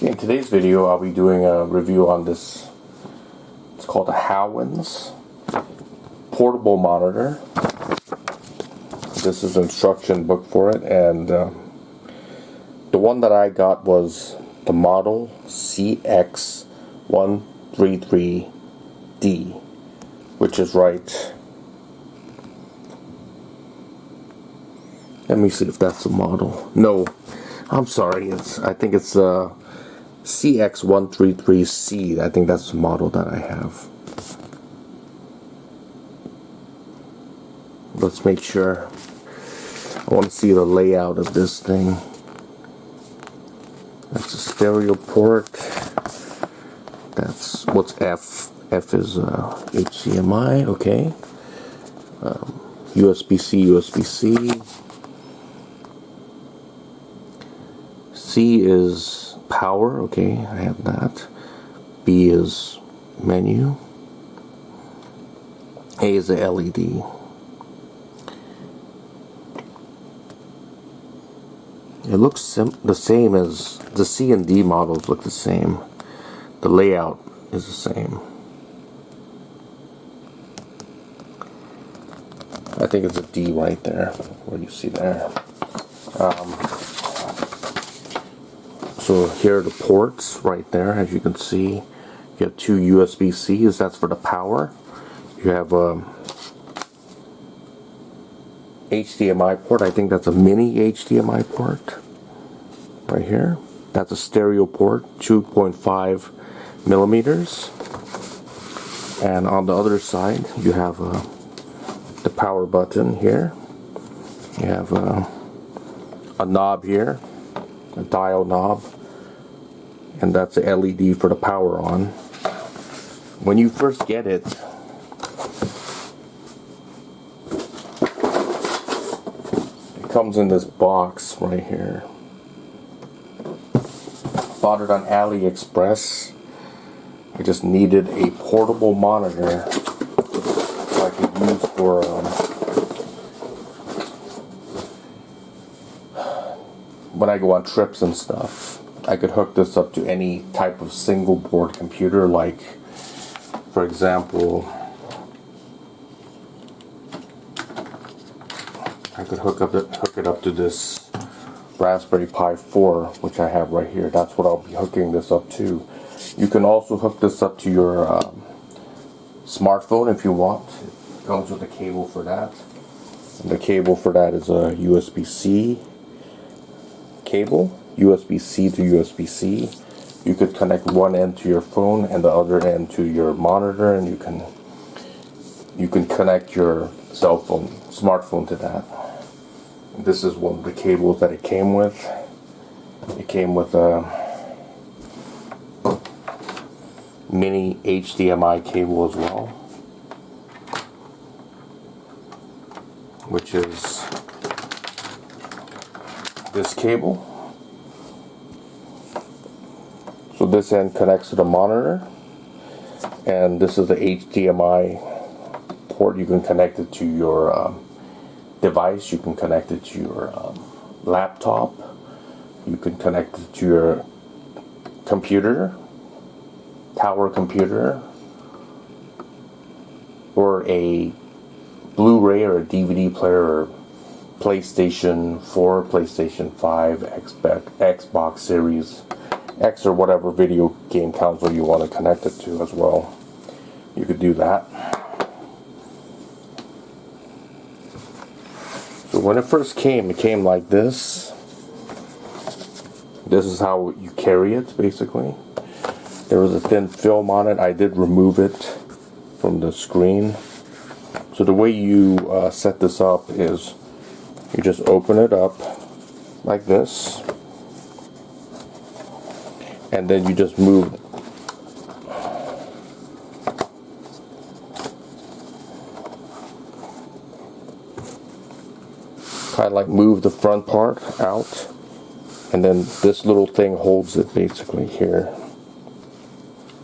Okay, in today's video I'll be doing a review on this. It's called a Howens portable monitor. This is an instruction book for it, and the one that I got was the model CX-133D, which is right. Let me see if that's the model. No, I'm sorry. I think it's CX-133C. I think that's the model that I have. Let's make sure. I want to see the layout of this thing. That's a stereo port. That's what's F. F is HDMI. Okay. USB-C, USB-C. C is power. Okay, I have that. B is menu. A is the LED. It looks the same as the C and D models look the same. The layout is the same. I think it's a D right there, what you see there. So here are the ports right there, as you can see. You have two USB-Cs, that's for the power. You have a HDMI port. I think that's a mini HDMI port right here. That's a stereo port, 2.5 millimeters. And on the other side you have the power button here. You have a knob here, a dial knob, and that's a LED for the power on. When you first get it, comes in this box right here. Bought it on AliExpress. I just needed a portable monitor so I could use for when I go on trips and stuff. I could hook this up to any type of single board computer, like for example, I could hook it up to this Raspberry Pi 4, which I have right here. That's what I'll be hooking this up to. You can also hook this up to your smartphone if you want. It comes with a cable for that. And the cable for that is a USB-C cable, USB-C to USB-C. You could connect one end to your phone and the other end to your monitor, and you can connect your cell phone, smartphone to that. This is one of the cables that it came with. It came with a mini HDMI cable as well, which is this cable. So this end connects to the monitor, and this is the HDMI port. You can connect it to your device. You can connect it to your laptop. You can connect it to your computer, tower computer, or a Blu-ray or a DVD player, or PlayStation 4, PlayStation 5, Xbox Series X, or whatever video game console you want to connect it to as well. You could do that. So when it first came, it came like this. This is how you carry it, basically. There was a thin film on it. I did remove it from the screen. So the way you set this up is you just open it up like this, and then you just move kind of like move the front part out, and then this little thing holds it basically here.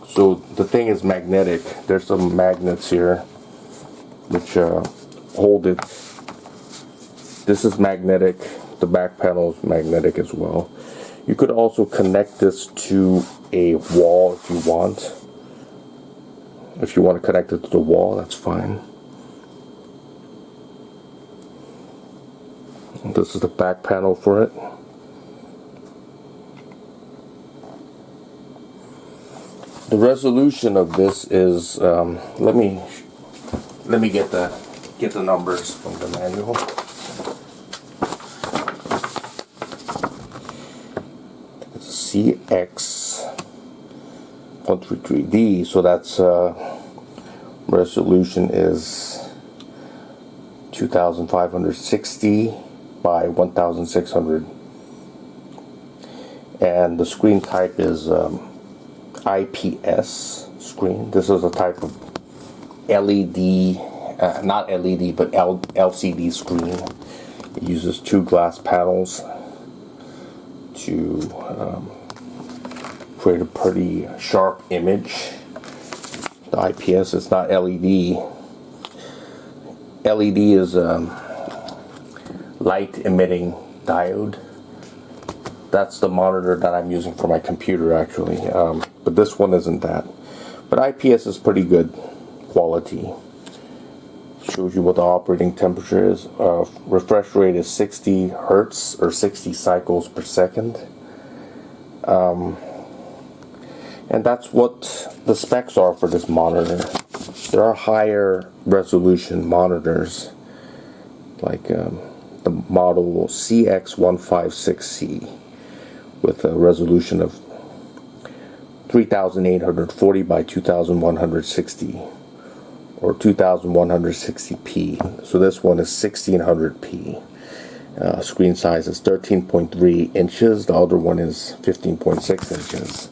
So the thing is magnetic. There's some magnets here which hold it. This is magnetic. The back panel is magnetic as well. You could also connect this to a wall if you want. If you want to connect it to the wall, that's fine. And this is the back panel for it. The resolution of this is let me get the numbers from the manual. It's a CX-133D, so that's resolution is 2560 by 1600, and the screen type is IPS screen. This is a type of LED, not LED, but LCD screen. It uses 2 glass panels to create a pretty sharp image. The IPS is not LED. LED is light emitting diode. That's the monitor that I'm using for my computer, actually. But this one isn't that. But IPS is pretty good quality. Shows you what the operating temperature is. Refresh rate is 60 hertz or 60 cycles per second. And that's what the specs are for this monitor. There are higher resolution monitors, like the model CX-133C with a resolution of 3840 by 2160 or 2160p. So this one is 1600p. Screen size is 13.3 inches. The other one is 15.6 inches.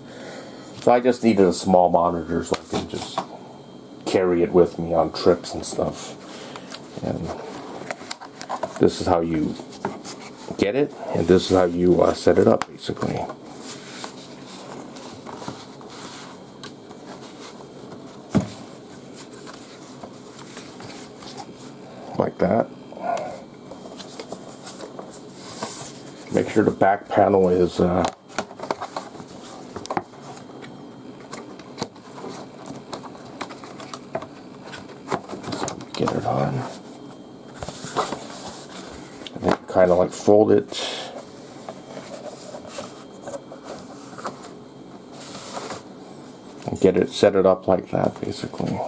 So I just needed a small monitor so I can just carry it with me on trips and stuff. And this is how you get it, and this is how you set it up, basically. Like that. Make sure the back panel is get it on. And then kind of like fold it. And get it, set it up like that, basically.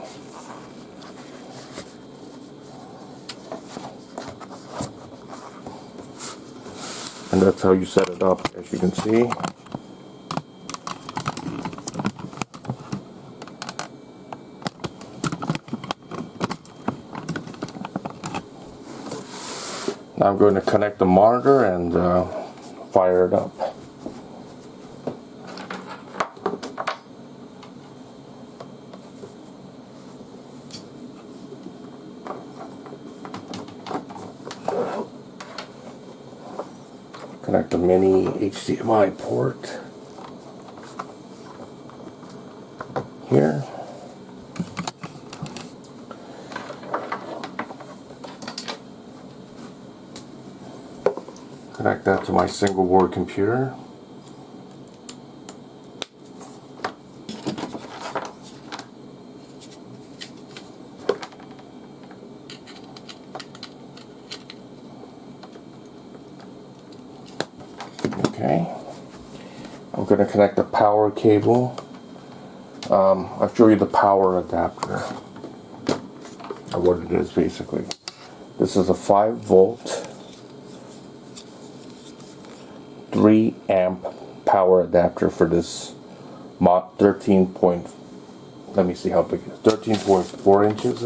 And that's how you set it up, as you can see. Now I'm going to connect the monitor and fire it up. Connect the mini HDMI port here. Connect that to my single board computer. Okay, I'm going to connect the power cable. I'll show you the power adapter, or what it is basically. This is a 5-volt, 3 amp power adapter for this 13 point, let me see how big it is, 13.4 inches,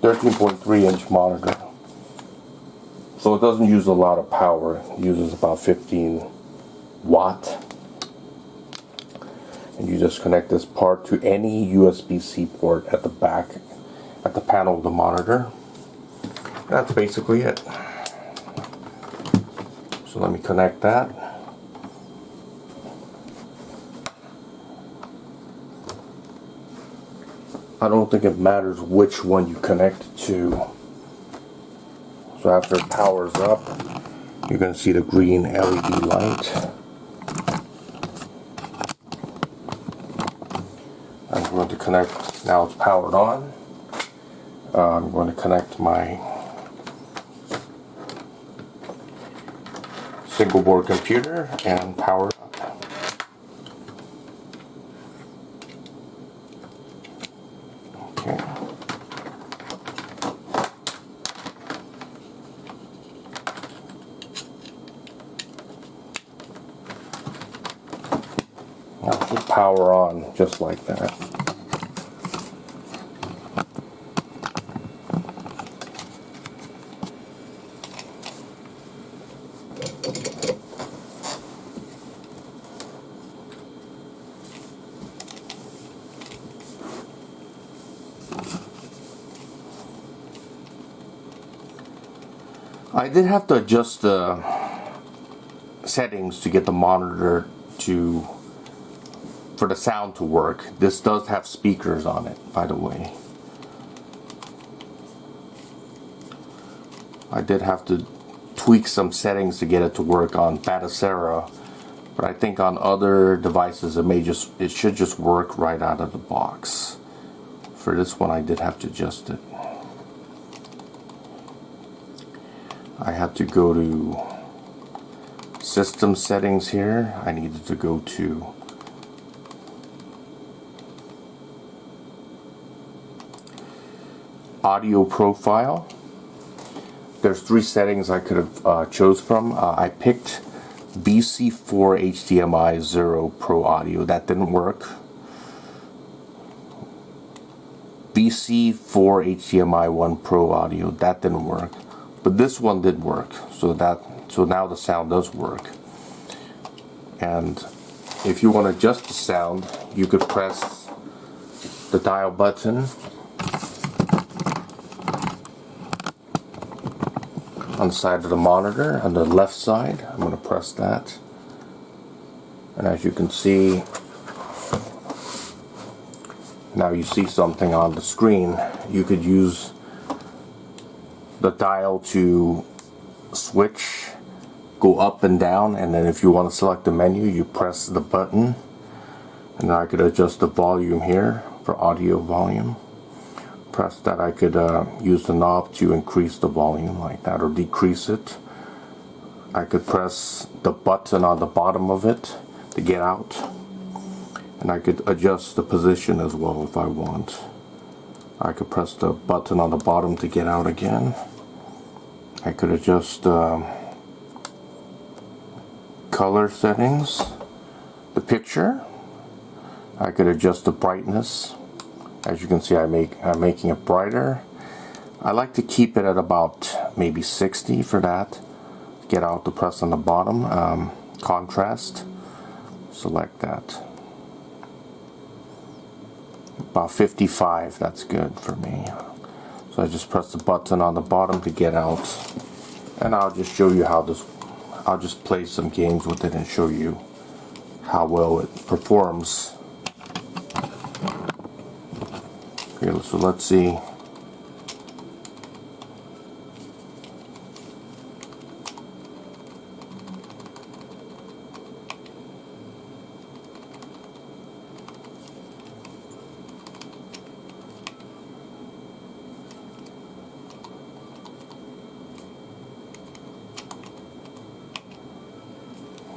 13.3 inch monitor. So it doesn't use a lot of power. It uses about 15 watt. And you just connect this part to any USB-C port at the back, at the panel of the monitor. That's basically it. So let me connect that. I don't think it matters which one you connect to. So after it powers up, You're going to see the green LED light. I'm going to connect, now it's powered on. I'm going to connect my single board computer and power it up. Okay. Now it should power on just like that. I did have to adjust the settings to get the monitor for the sound to work. This does have speakers on it, by the way. I did have to tweak some settings to get it to work on Batacera, but I think on other devices it should just work right out of the box. For this one I did have to adjust it. I had to go to system settings here. I needed to go to audio profile. There's 3 settings I could have chose from. I picked BC4 HDMI 0 Pro Audio. That didn't work. BC4 HDMI 1 Pro Audio. That didn't work. But this one did work. So now the sound does work. And if you want to adjust the sound, you could press the dial button on the side of the monitor on the left side. I'm going to press that, and as you can see, now you see something on the screen. You could use the dial to switch, go up and down, and then if you want to select the menu, you press the button, and I could adjust the volume here for audio volume. Press that, I could use the knob to increase the volume like that or decrease it. I could press the button on the bottom of it to get out, and I could adjust the position as well if I want. I could press the button on the bottom to get out again. I could adjust color settings, the picture. I could adjust the brightness. As you can see, I'm making it brighter. I like to keep it at about maybe 60 for that. Get out the press on the bottom. Contrast. Select that. About 55, that's good for me. So I just press the button on the bottom to get out. And I'll just show you how this, I'll just play some games with it and show you how well it performs. Okay, so let's see.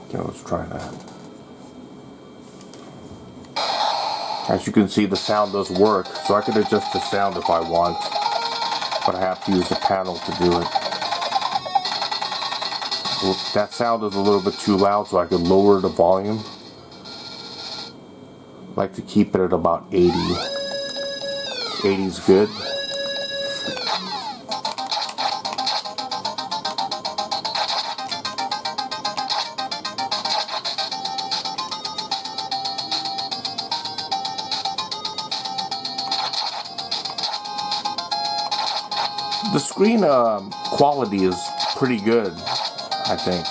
Okay, let's try that. As you can see, the sound does work, so I could adjust the sound if I want, but I have to use the panel to do it. Well, that sound is a little bit too loud, so I could lower the volume. I like to keep it at about 80. 80 is good. The screen quality is pretty good, I think.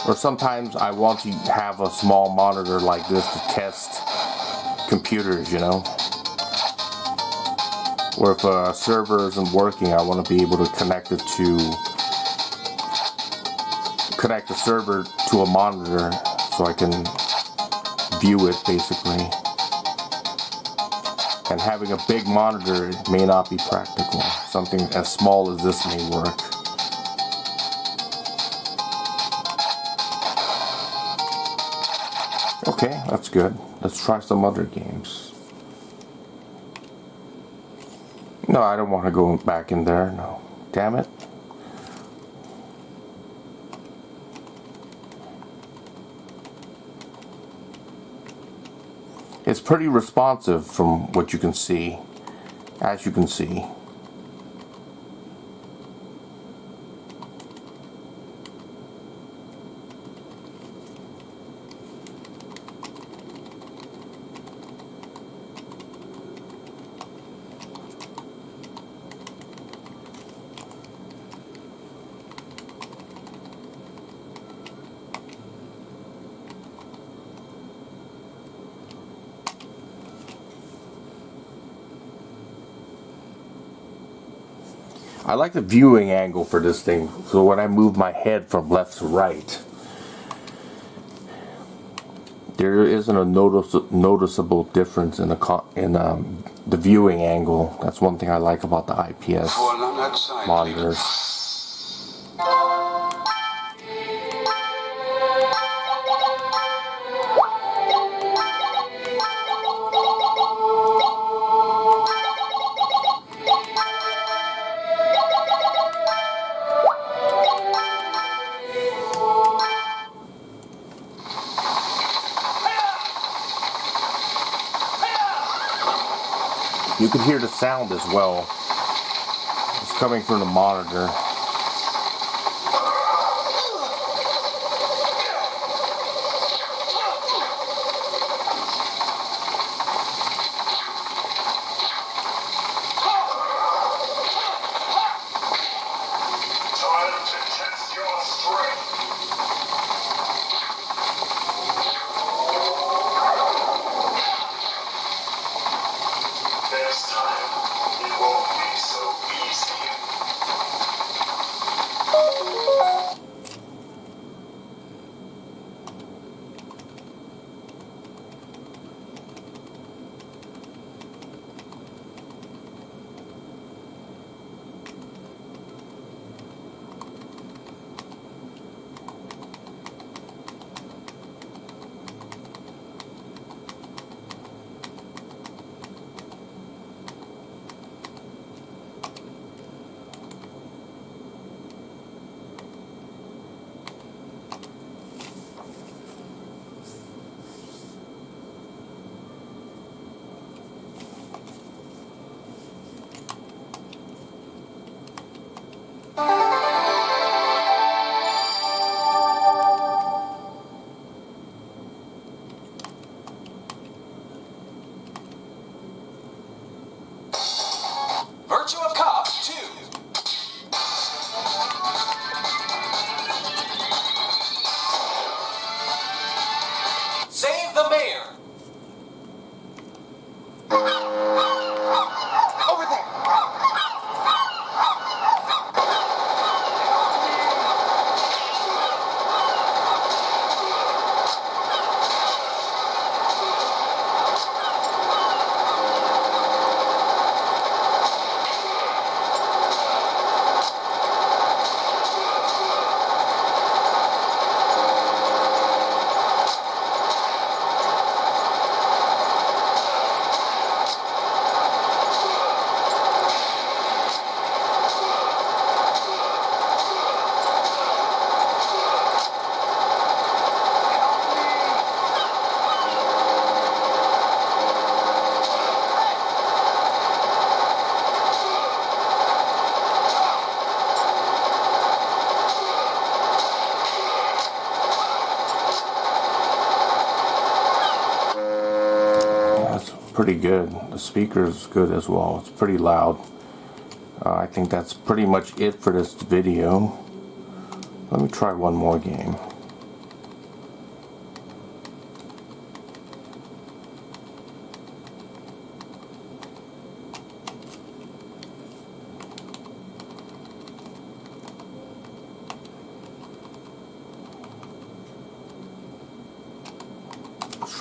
Or sometimes I want to have a small monitor like this to test computers, you know. or if a server isn't working, I want to be able to connect the server to a monitor so I can view it basically. And having a big monitor may not be practical. Something as small as this may work. Okay, that's good. Let's try some other games. No, I don't want to go back in there. No. Damn it. It's pretty responsive from what you can see, as you can see. I like the viewing angle for this thing, so when I move my head from left to right, there isn't a noticeable difference in the viewing angle. That's one thing I like about the IPS monitors. You can hear the sound as well. It's coming from the monitor. Virtue of Cop 2. Save the mayor. Over there. Pretty good. The speaker is good as well. It's pretty loud. I think that's pretty much it for this video. Let me try one more game.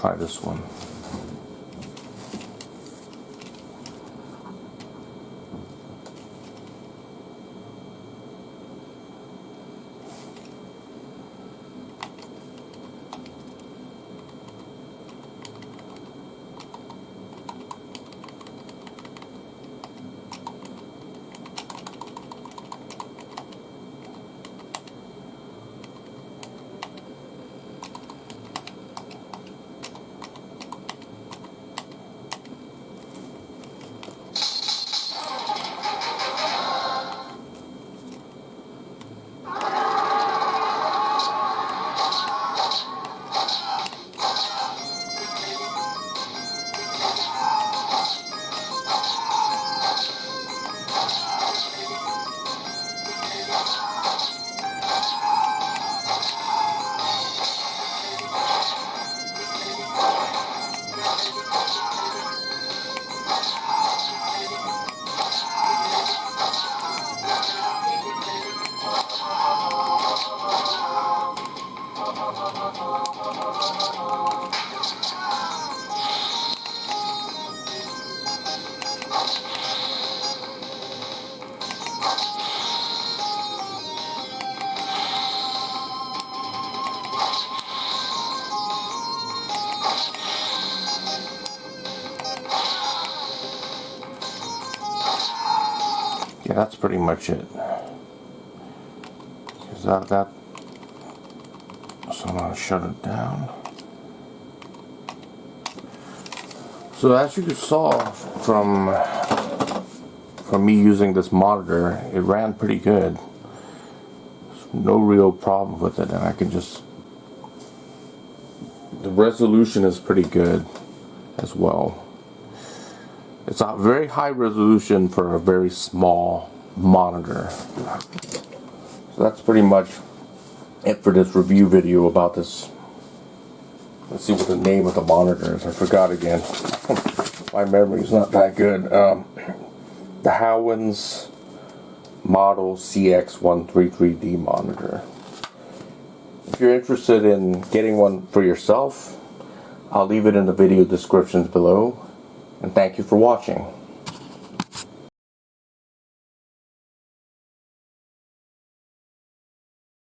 try this one. Yeah, that's pretty much it. Is that so I'm gonna shut it down. So as you saw from me using this monitor, it ran pretty good. No real problem with it, and I can just, the resolution is pretty good as well. It's a very high resolution for a very small monitor. So that's pretty much it for this review video about this. Let's see what the name of the monitor is. I forgot again. My memory's not that good. The Howens model CX-133D monitor. If you're interested in getting one for yourself, I'll leave it in the video descriptions below. And thank you for watching.